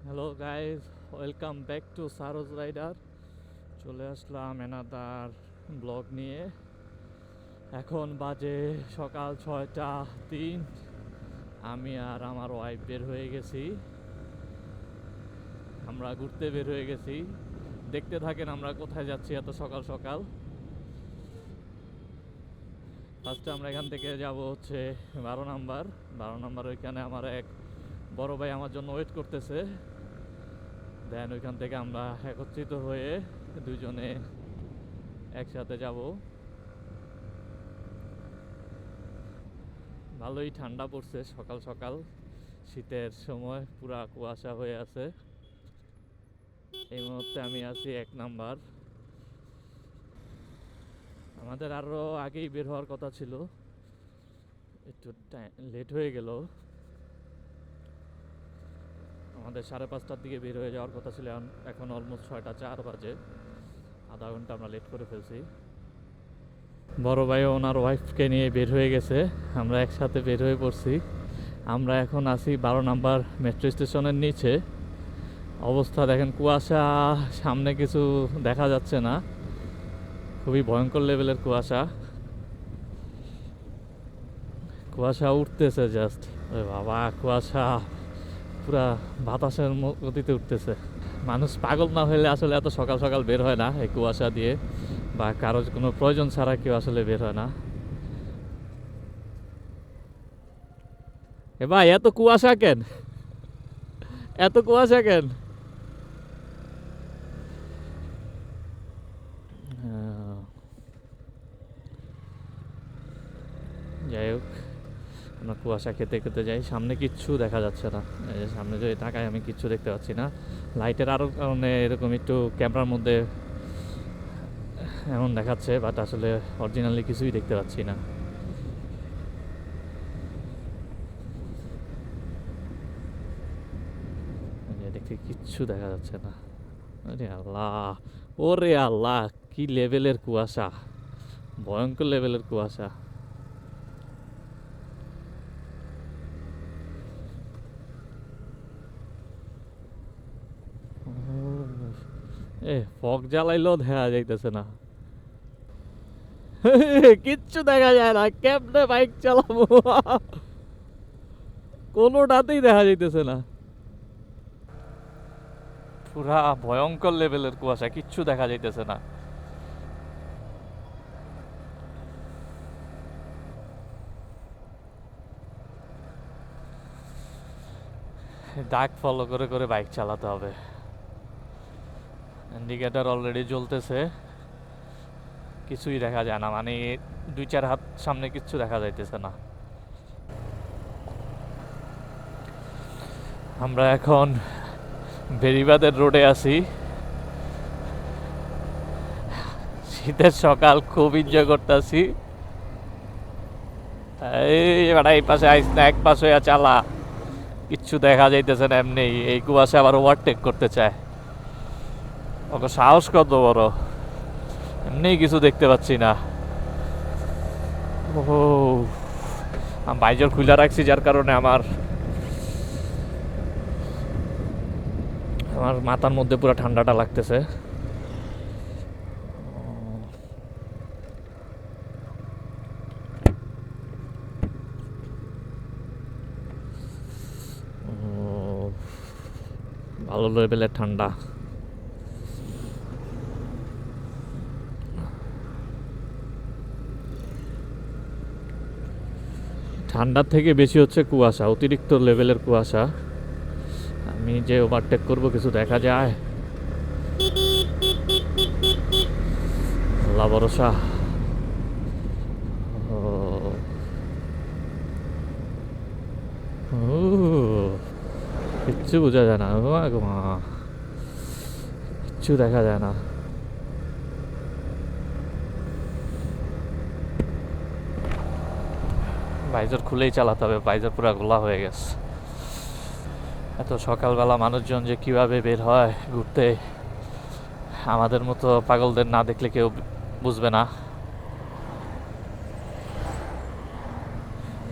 Hello guys, welcome back to Saroj rider. চলে আসলাম another blog নিয়ে। এখন বাজে সকাল 6টা 3। আমি আর আমার ওয়াইফ বের হয়ে গেছি, আমরা ঘুরতে বের হয়ে গেছি। দেখতে থাকেন আমরা কোথায় যাচ্ছি এত সকাল সকাল। ফার্স্টে আমরা এখান থেকে যাব হচ্ছে 12 নাম্বার। ওইখানে আমার এক বড় ভাই আমার জন্য ওয়েট করতেছে। দেন ওইখান থেকে আমরা একত্রিত হয়ে দুজনে একসাথে যাব। ভালোই ঠান্ডা পড়ছে সকাল সকাল, শীতের সময় পুরা কুয়াশা হয়ে আছে। এই মুহূর্তে আমি আছি 1 নাম্বার। আমাদের আরও আগেই বের হওয়ার কথা ছিল, একটু লেট হয়ে গেল। আমাদের 5:30টার দিকে বের হয়ে যাওয়ার কথা ছিল, এখন অলমোস্ট 6টা 4 বাজে। আধা ঘন্টা আমরা লেট করে ফেলছি। বড় ভাই ওনার ওয়াইফকে নিয়ে বের হয়ে গেছে, আমরা একসাথে বের হয়ে পড়ছি। আমরা এখন আছি 12 নাম্বার মেট্রো স্টেশনের নিচে। অবস্থা দেখেন, কুয়াশা, সামনে কিছু দেখা যাচ্ছে না, খুবই ভয়ঙ্কর লেভেলের কুয়াশা। কুয়াশা উঠতেছে জাস্ট, বাবা কুয়াশা পুরা বাতাসের গতিতে উঠতেছে। মানুষ পাগল না হলে আসলে এত সকাল সকাল বের হয় না এই কুয়াশা দিয়ে, বা কারো কোনো প্রয়োজন ছাড়া কেউ আসলে বের হয় না। এ ভাই, এত কুয়াশা কেন? এত কুয়াশা কেন? যাই হোক, আমরা কুয়াশা খেতে খেতে যাই। সামনে কিচ্ছু দেখা যাচ্ছে না, এই যে সামনে যে তাকায় আমি কিচ্ছু দেখতে পাচ্ছি না। লাইটের আরও কারণে এরকম একটু ক্যামেরার মধ্যে এমন দেখাচ্ছে, বাট আসলে অরিজিনালি কিছুই দেখতে পাচ্ছি না। দেখতে কিচ্ছু দেখা যাচ্ছে না। আরে আল্লাহ, ওরে আল্লাহ, কি লেভেলের কুয়াশা, ভয়ঙ্কর লেভেলের কুয়াশা। ফগ জ্বালাইলেও দেখা যাইতেছে না, কিচ্ছু দেখা যায় না। কেমনে বাইক চালাবো, কোনোটাতেই দেখা যাইতেছে না। পুরা ভয়ঙ্কর লেভেলের কুয়াশা, কিচ্ছু দেখা যাইতেছে না। ডাক ফলো করে করে বাইক চালাতে হবে। ইন্ডিকেটর অলরেডি জ্বলতেছে, কিছুই দেখা যায় না, মানে 2-4 হাত সামনে কিচ্ছু দেখা যাইতেছে না। আমরা এখন বেরিবাদের রোডে আছি। শীতের সকাল, খুব এনজয় করতেছি। এই পাশে আইস না, এক পাশে চালা, কিচ্ছু দেখা যাইতেছে না। এমনি এই কুয়াশা আবার ওভারটেক করতে চায়, ওকে সাহস কত বড়, এমনি কিছু দেখতে পাচ্ছি না। ও, আমি বাইজর খুলে রাখছি, যার কারণে আমার আমার মাথার মধ্যে পুরো ঠান্ডাটা লাগতেছে। ভালো লেভেলের ঠান্ডা। ঠান্ডার থেকে বেশি হচ্ছে কুয়াশা, অতিরিক্ত লেভেলের কুয়াশা। আমি যে ওভারটেক করব কিছু দেখা যায়, আল্লাহ ভরসা। কিচ্ছু বোঝা যায় না, কিচ্ছু দেখা যায় না। ভাইজার খুলেই চালাতে হবে, ভাইজার পুরো গোলা হয়ে গেছে। এত সকালবেলা মানুষজন যে কিভাবে বের হয় ঘুরতে, আমাদের মতো পাগলদের না দেখলে কেউ বুঝবে না।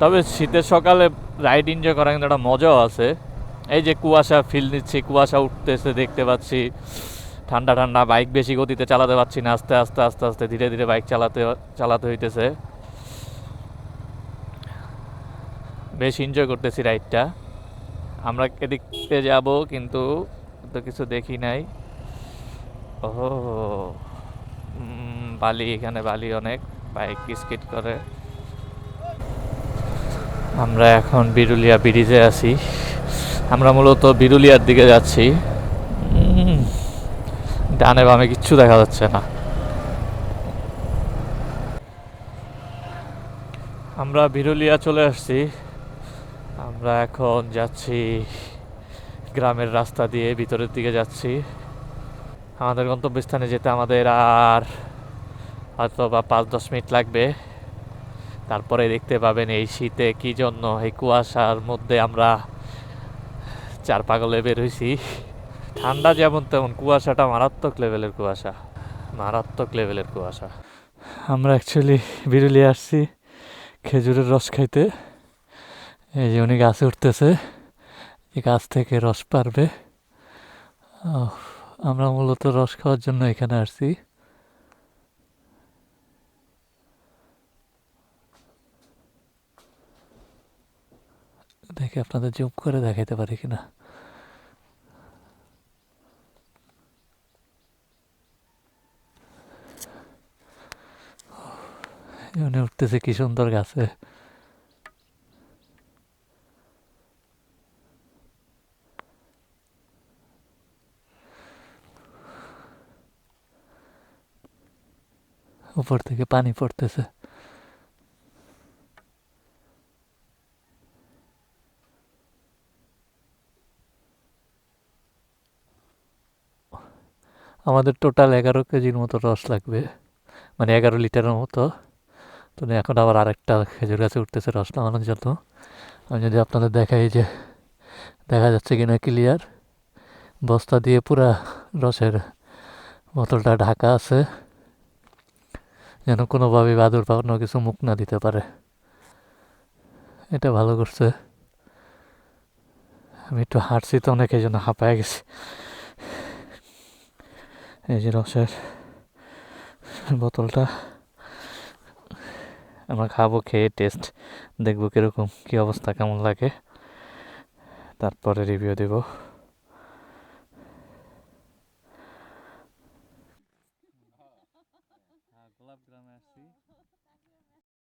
তবে শীতের সকালে রাইড এনজয় করার কিন্তু একটা মজাও আছে। এই যে কুয়াশা ফিল নিচ্ছি, কুয়াশা উঠতেছে দেখতে পাচ্ছি, ঠান্ডা ঠান্ডা, বাইক বেশি গতিতে চালাতে পারছি না, আস্তে আস্তে আস্তে আস্তে ধীরে ধীরে বাইক চালাতে চালাতে হইতেছে। বেশ এনজয় করতেছি রাইডটা। আমরা এদিকে যাব কিন্তু তো কিছু দেখি নাই। ওহো, বালি, এখানে বালি অনেক, বাইক স্কিড করে। আমরা এখন বিরুলিয়া ব্রিজে আছি। আমরা মূলত বিরুলিয়ার দিকে যাচ্ছি। ডানে বামে কিচ্ছু দেখা যাচ্ছে না। আমরা বিরুলিয়া চলে আসছি। আমরা এখন যাচ্ছি গ্রামের রাস্তা দিয়ে, ভিতরের দিকে যাচ্ছি। আমাদের গন্তব্যস্থানে যেতে আমাদের আর হয়তো বা 5-10 মিনিট লাগবে। তারপরে দেখতে পাবেন এই শীতে কি জন্য এই কুয়াশার মধ্যে আমরা চার পাগলে বের হয়েছি। ঠান্ডা যেমন তেমন, কুয়াশাটা মারাত্মক লেভেলের কুয়াশা, মারাত্মক লেভেলের কুয়াশা। আমরা অ্যাকচুয়ালি বিরুলিয়া আসছি খেজুরের রস খাইতে। এই যে উনি গাছে উঠতেছে, এই গাছ থেকে রস পারবে। আমরা মূলত রস খাওয়ার জন্য এখানে আসছি। দেখে আপনাদের জুম করে দেখাইতে পারি কিনা। উনি উঠতেছে কি সুন্দর গাছে। উপর থেকে পানি পড়তেছে। আমাদের টোটাল 11 কেজির মতো রস লাগবে, মানে 11 লিটারের মতো। তো এখন আবার আরেকটা খেজুর গাছে উঠতেছে রস নামানোর জন্য। আমি যদি আপনাদের দেখাই, যে দেখা যাচ্ছে কিনা ক্লিয়ার, বস্তা দিয়ে পুরা রসের বোতলটা ঢাকা আছে, যেন কোনোভাবে বাদুর বা অন্য কিছু মুখ না দিতে পারে। এটা ভালো করছে। আমি একটু হাঁটছি তো অনেক, এই জন্য হাঁপায় গেছি। এই যে রসের বোতলটা আমরা খাবো, খেয়ে টেস্ট দেখবো কীরকম, কী অবস্থা, কেমন লাগে, তারপরে রিভিউ দেব।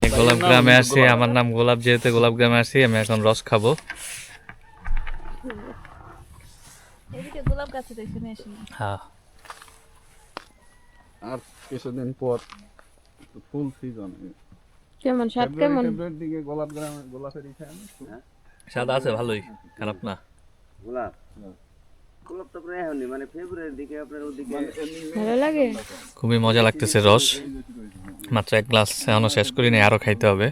গোলাপ গ্রামে আসছি, আমার নাম গোলাপ, যেহেতু গোলাপ গ্রামে আসছি, আমি এখন রস খাবো। হ্যাঁ, আর কিছুদিন পর ফুল সিজন, কেমন স্বাদ, কেমন দিকে গোলাপ গ্রামে গোলাপের ইচ্ছা স্বাদ আছে ভালোই, খারাপ না। গোলাপ গোলাপ তো প্রায় হয়নি, মানে ফেব্রুয়ারির দিকে আপনার ওদিকে ভালো লাগে। খুবই মজা লাগতেছে রস। মাত্র 1 গ্লাস এখনো শেষ করিনি, আরও খাইতে হবে,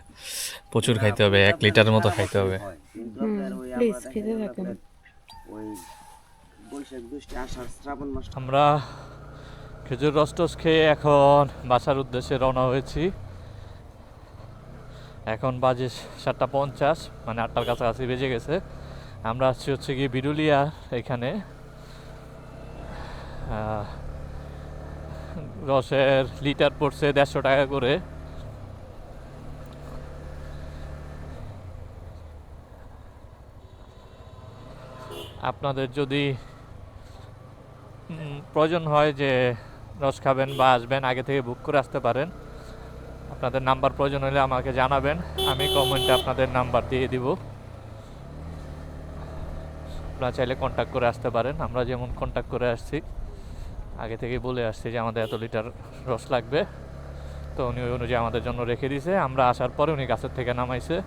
প্রচুর খাইতে হবে, 1 লিটারের মতো খাইতে হবে। হয়, কিন্তু আপনার ওই প্লিজ আমরা খেতে থাকেন। ওই বৈশাখ জ্যৈষ্ঠ আষাঢ় শ্রাবণ মাস আমরা খেজুর রস টস খেয়ে এখন বাসার উদ্দেশ্যে রওনা হয়েছি। এখন বাজে 7:50, মানে 8টার কাছাকাছি বেজে গেছে। আমরা আসছি হচ্ছে কি বিরুলিয়া। এখানে রসের লিটার পড়ছে 150 টাকা করে। আপনাদের যদি প্রয়োজন হয় যে রস খাবেন বা আসবেন, আগে থেকে বুক করে আসতে পারেন। আপনাদের নাম্বার প্রয়োজন হলে আমাকে জানাবেন, আমি কমেন্টে আপনাদের নাম্বার দিয়ে দিব। আপনারা চাইলে কন্ট্যাক্ট করে আসতে পারেন। আমরা যেমন কন্ট্যাক্ট করে আসছি, আগে থেকে বলে আসছি যে আমাদের এত লিটার রস লাগবে, তো উনি ওই অনুযায়ী আমাদের জন্য রেখে দিয়েছে। আমরা আসার পরে উনি গাছের থেকে নামাইছে,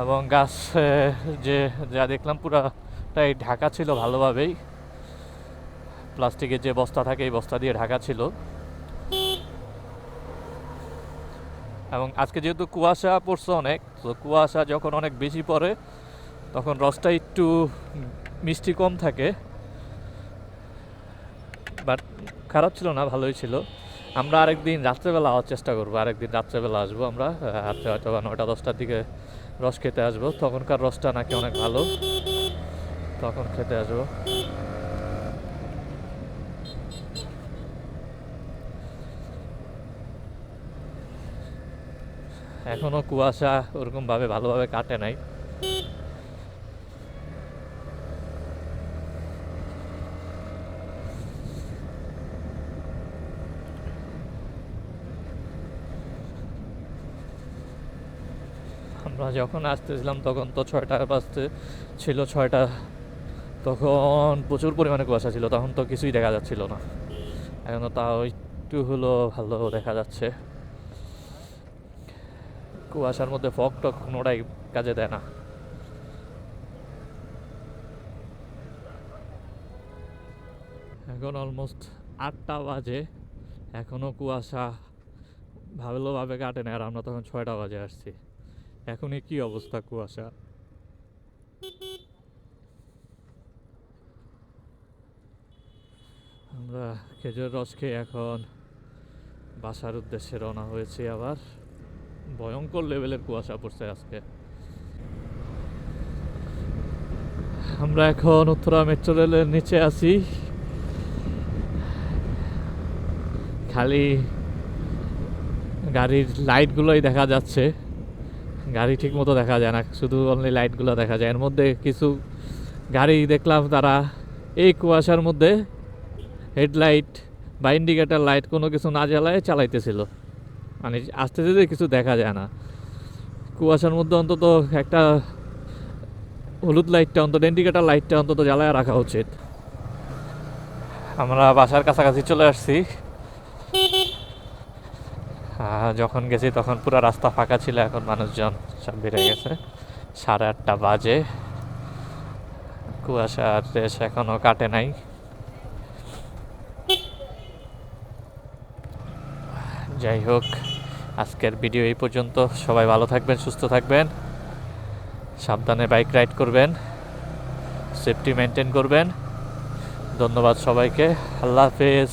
এবং গাছ যে যা দেখলাম পুরাটাই ঢাকা ছিল ভালোভাবেই, প্লাস্টিকের যে বস্তা থাকে এই বস্তা দিয়ে ঢাকা ছিল। এবং আজকে যেহেতু কুয়াশা পড়ছে অনেক, তো কুয়াশা যখন অনেক বেশি পড়ে তখন রসটা একটু মিষ্টি কম থাকে, বাট খারাপ ছিল না, ভালোই ছিল। আমরা আরেকদিন রাত্রেবেলা আওয়ার চেষ্টা করবো, আরেকদিন রাত্রেবেলা আসবো আমরা, রাত্রে হয়তো বা 9টা 10টার দিকে রস খেতে আসবো। তখনকার রসটা নাকি অনেক ভালো। তখন খেতে আসবো। এখনো কুয়াশা ওরকম ভাবে ভালোভাবে কাটে নাই। আমরা যখন আসতেছিলাম তখন তো 6টা বাজতে ছিল, 6টা, তখন প্রচুর পরিমাণে কুয়াশা ছিল, তখন তো কিছুই দেখা যাচ্ছিল না। এখন তো তাও একটু হলো ভালো দেখা যাচ্ছে। কুয়াশার মধ্যে ফগ টক কোনোটাই কাজে দেয় না। এখন অলমোস্ট 8টা বাজে, এখনও কুয়াশা ভালোভাবে কাটে না, আর আমরা তখন 6টা বাজে আসছি। এখনই কি অবস্থা কুয়াশা। আমরা খেজুর রস খেয়ে এখন বাসার উদ্দেশ্যে রওনা হয়েছি। আবার ভয়ঙ্কর লেভেলের কুয়াশা পড়ছে আজকে। আমরা এখন উত্তরা মেট্রো রেলের নিচে আছি। খালি গাড়ির লাইটগুলোই দেখা যাচ্ছে, গাড়ি ঠিক মতো দেখা যায় না, শুধু অনলি লাইটগুলো দেখা যায়। এর মধ্যে কিছু গাড়ি দেখলাম তারা এই কুয়াশার মধ্যে হেডলাইট বা ইন্ডিকেটার লাইট কোনো কিছু না জ্বালায় চালাইতেছিল, মানে আস্তে আস্তে কিছু দেখা যায় না। কুয়াশার মধ্যে অন্তত একটা হলুদ লাইটটা, অন্তত ইন্ডিকেটার লাইটটা অন্তত জ্বালায় রাখা উচিত। আমরা বাসার কাছাকাছি চলে আসছি। যখন গেছি তখন পুরো রাস্তা ফাঁকা ছিল, এখন মানুষজন সব বেড়ে গেছে। 8:30 বাজে, কুয়াশার রেশ এখনো কাটে নাই। যাই হোক, আজকের ভিডিও এই পর্যন্ত। সবাই ভালো থাকবেন, সুস্থ থাকবেন, সাবধানে বাইক রাইড করবেন, সেফটি মেনটেন করবেন। ধন্যবাদ সবাইকে। আল্লাহ হাফেজ।